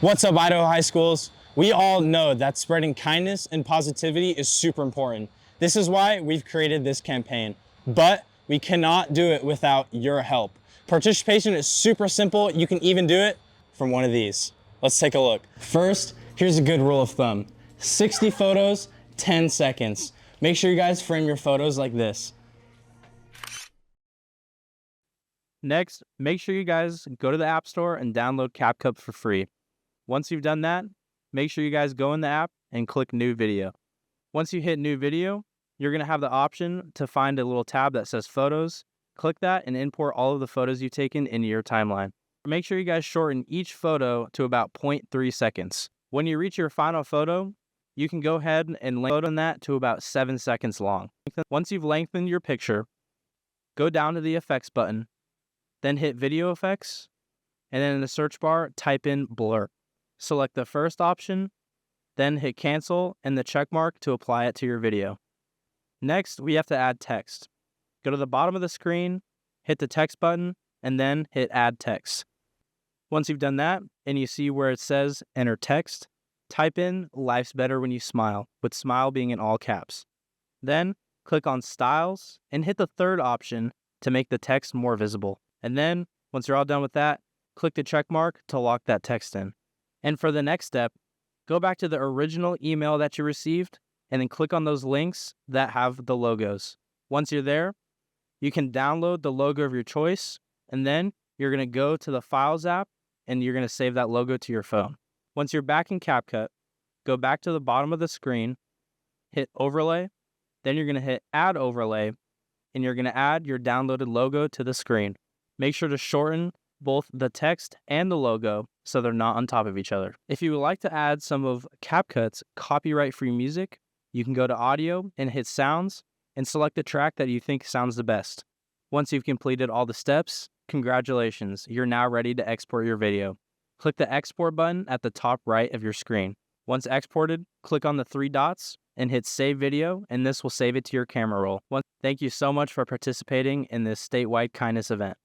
What's up, Idaho High Schools? We all know that spreading kindness and positivity is super important. This is why we've created this campaign, but we cannot do it without your help. Participation is super simple. You can even do it from one of these. Let's take a look. First, here's a good rule of thumb. 60 photos, 10 seconds. Make sure you guys frame your photos like this. Next, make sure you guys go to the App Store and download CapCut for free. Once you've done that, make sure you guys go in the app and click New Video. Once you hit New Video, you're going to have the option to find a little tab that says Photos. Click that and import all of the photos you've taken into your timeline. Make sure you guys shorten each photo to about 0.3 seconds. When you reach your final photo, you can go ahead and lengthen that to about 7 seconds long. Once you've lengthened your picture, go down to the Effects button, then hit Video Effects, and then in the search bar, type in Blur. Select the first option, then hit Cancel and the check mark to apply it to your video. Next, we have to add text. Go to the bottom of the screen, hit the text button, and then hit Add Text. Once you've done that, and you see where it says Enter Text, type in Life's Better When You Smile, with smile being in all caps. Then, click on Styles and hit the third option to make the text more visible. And then, once you're all done with that, click the check mark to lock that text in. And for the next step, go back to the original email that you received and then click on those links that have the logos. Once you're there, you can download the logo of your choice, and then you're going to go to the Files app and you're going to save that logo to your phone. Once you're back in CapCut, go back to the bottom of the screen, hit Overlay, then you're going to hit Add Overlay, and you're going to add your downloaded logo to the screen. Make sure to shorten both the text and the logo so they're not on top of each other. If you would like to add some of CapCut's copyright-free music, you can go to Audio and hit Sounds and select the track that you think sounds the best. Once you've completed all the steps, congratulations, you're now ready to export your video. Click the Export button at the top right of your screen. Once exported, click on the 3 dots and hit Save Video, and this will save it to your camera roll. Thank you so much for participating in this statewide kindness event.